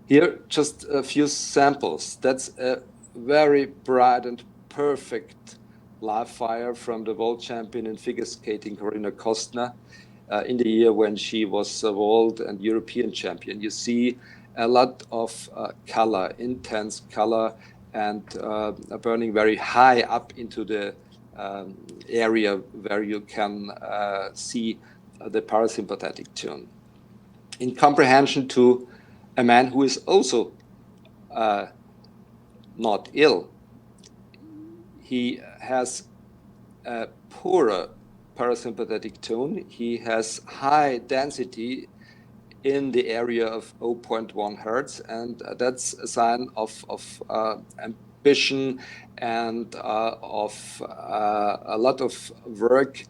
Here, just a few samples. That's a very bright and perfect live fire from the world champion in figure skating, Corina Kostner, in the year when she was world and European champion. You see a lot of color, intense color, and burning very high up into the area where you can see the parasympathetic tone. In comprehension to a man who is also not ill, he has a poorer parasympathetic tone. He has high density in the area of 0.1 hertz, and that's a sign of ambition and of a lot of work,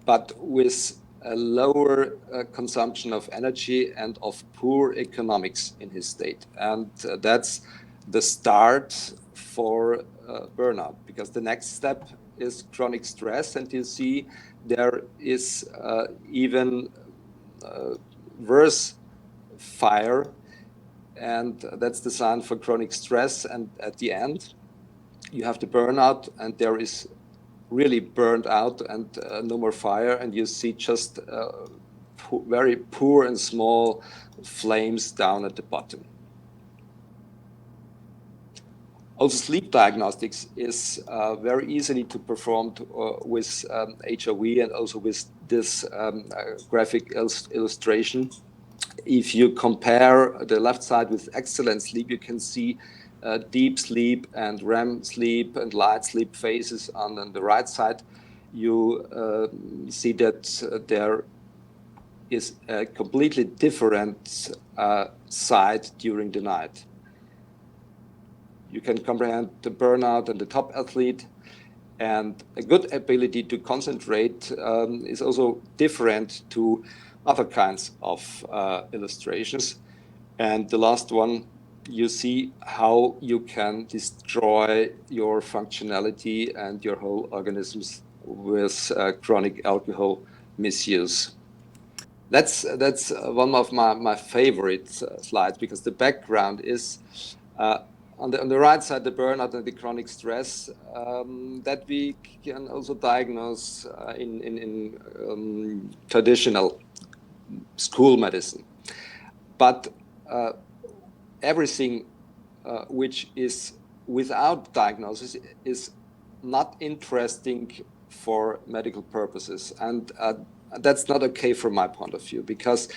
but with a lower consumption of energy and of poor economics in his state. And that's the start for burnout, because the next step is chronic stress, and you see there is even worse fire, and that's the sign for chronic stress. And at the end, you have the burnout, and there is really burned out and no more fire, and you see just very poor and small flames down at the bottom. Also, sleep diagnostics is very easily to perform with HRV and also with this graphic illustration. If you compare the left side with excellent sleep, you can see deep sleep and REM sleep and light sleep phases. And on the right side, you see that there is a completely different side during the night. You can comprehend the burnout and the top athlete, and a good ability to concentrate is also different to other kinds of illustrations. And the last one, you see how you can destroy your functionality and your whole organisms with chronic alcohol misuse. That's one of my favorite slides, because the background is on the right side, the burnout and the chronic stress that we can also diagnose in traditional school medicine. But everything which is without diagnosis is not interesting for medical purposes. And that's not okay from my point of view, because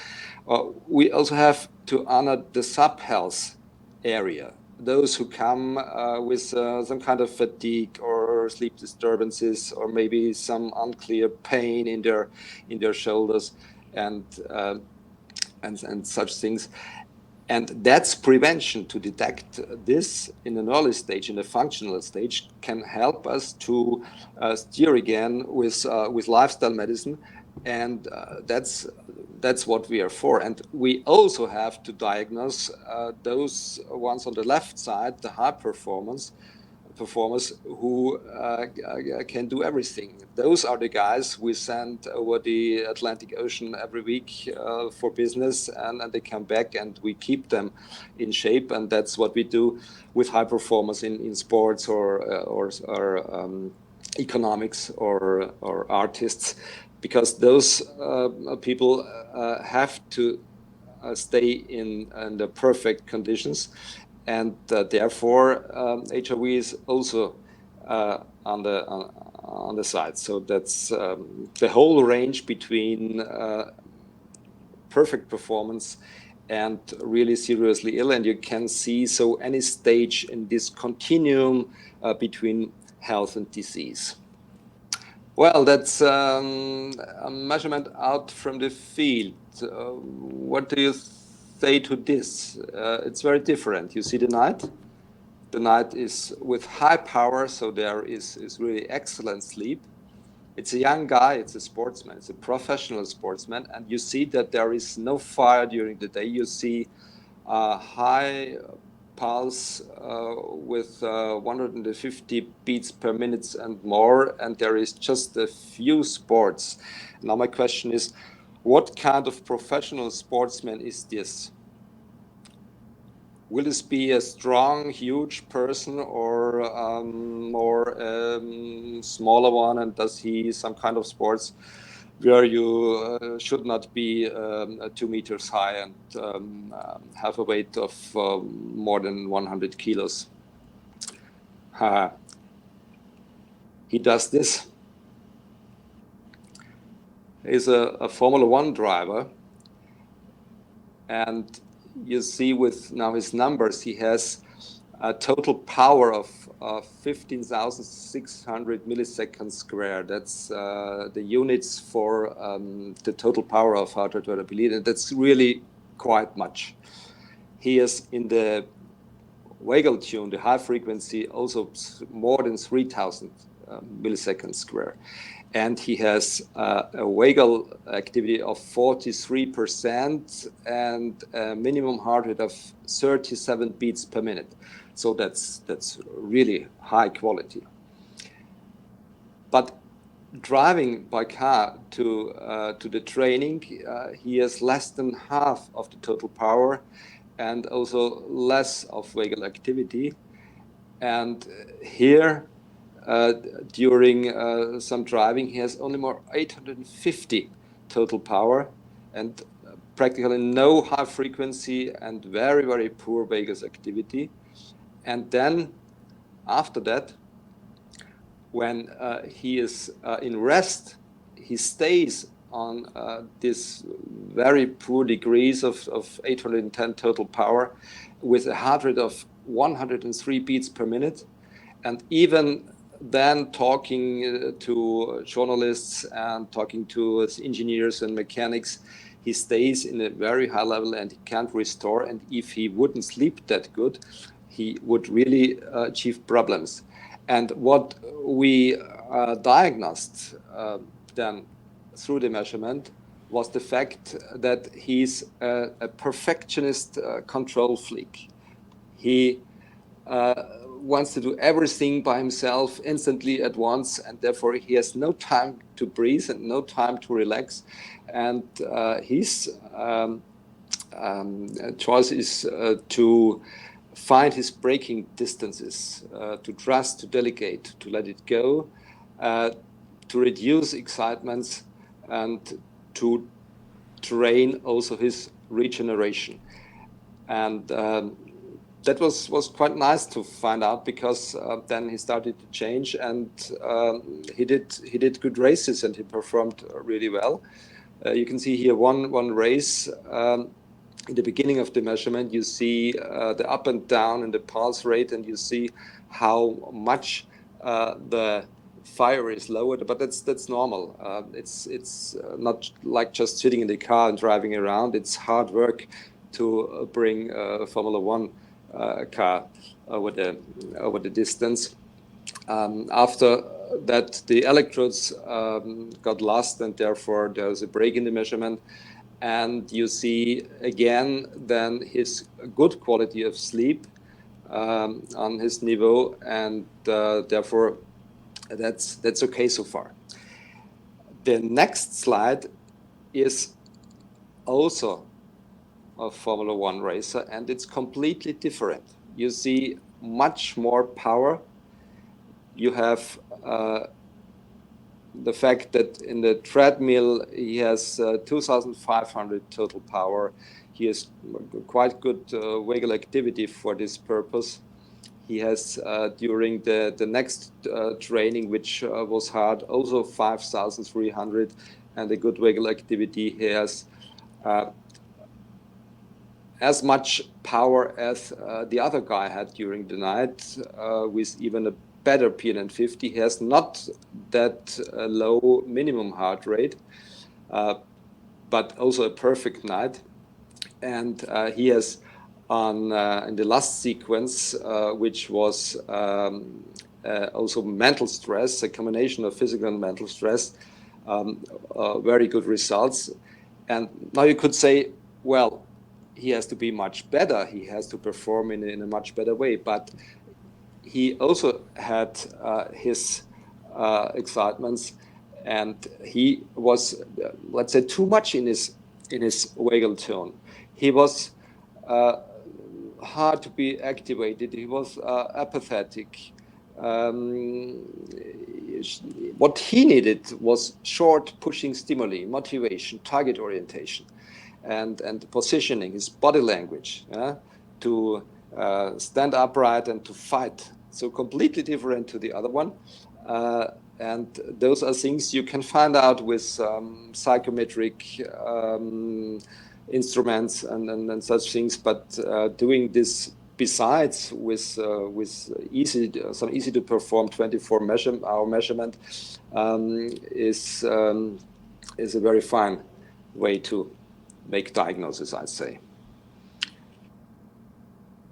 we also have to honor the sub-health area. Those who come with some kind of fatigue or sleep disturbances, or maybe some unclear pain in their shoulders and such things. And that's prevention. To detect this in an early stage, in a functional stage, can help us to steer again with lifestyle medicine, and that's what we are for. And we also have to diagnose those ones on the left side, the high performers who can do everything. Those are the guys we send over the Atlantic Ocean every week for business, and they come back, and we keep them in shape. And that's what we do with high performers in sports or economics or artists, because those people have to stay in the perfect conditions. And therefore, HRV is also on the side. So that's the whole range between perfect performance and really seriously ill. And you can see so any stage in this continuum between health and disease. Well, that's a measurement out from the field. What do you say to this? It's very different. You see the night? The night is with high power, so there is really excellent sleep. It's a young guy, it's a sportsman, it's a professional sportsman, and you see that there is no fire during the day. You see a high pulse with 150 beats per minute and more, and there is just a few sports. Now my question is, what kind of professional sportsman is this? Will this be a strong, huge person or more smaller one? And does he some kind of sports where you should not be 2 meters high and have a weight of more than 100 kilos? He does this. He's a Formula One driver. And you see with now his numbers, he has a total power of 15,600 milliseconds square. That's the units for the total power of heart rate variability. And that's really quite much. He is in the vagal tune, the high frequency, also more than 3,000 milliseconds square. And he has a vagal activity of 43% and a minimum heart rate of 37 beats per minute. So that's really high quality. But driving by car to the training, he has less than half of the total power and also less of vagal activity. And here, during some driving, he has only more 850 total power and practically no high frequency and very, very poor vagus activity. And then after that, when he is in rest, he stays on this very poor degrees of 810 total power with a heart rate of 103 beats per minute. And even then talking to journalists and talking to engineers and mechanics, he stays in a very high level and he can't restore. And if he wouldn't sleep that good, he would really achieve problems. And what we diagnosed then through the measurement was the fact that he's a perfectionist control freak. He wants to do everything by himself instantly at once, and therefore he has no time to breathe and no time to relax. And his choice is to find his braking distances, to trust, to delegate, to let it go, to reduce excitements, and to train also his regeneration. And that was quite nice to find out, because then he started to change, and he did good races and he performed really well. You can see here one race. In the beginning of the measurement, you see the up and down in the pulse rate, and you see how much the fire is lowered. But that's normal. It's not like just sitting in the car and driving around. It's hard work to bring a Formula One car over the distance. After that, the electrodes got lost, and therefore there's a break in the measurement. And you see again then his good quality of sleep on his niveau, and therefore that's okay so far. The next slide is also a Formula One racer, and it's completely different. You see much more power. You have the fact that in the treadmill he has 2,500 total power. He has quite good vagal activity for this purpose. He has during the next training, which was hard, also 5,300 and a good vagal activity. He has as much power as the other guy had during the night, with even a better PN50. He has not that low minimum heart rate, but also a perfect night. And he has in the last sequence, which was also mental stress, a combination of physical and mental stress, very good results. And now you could say, well, he has to be much better. He has to perform in a much better way. But he also had his excitements, and he was, let's say, too much in his vagal tone. He was hard to be activated. He was apathetic. What he needed was short pushing stimuli, motivation, target orientation, and positioning, his body language, to stand upright and to fight. So completely different to the other one. And those are things you can find out with psychometric instruments and such things. But doing this besides with some easy to perform 24-hour measurement is a very fine way to make diagnosis, I'd say.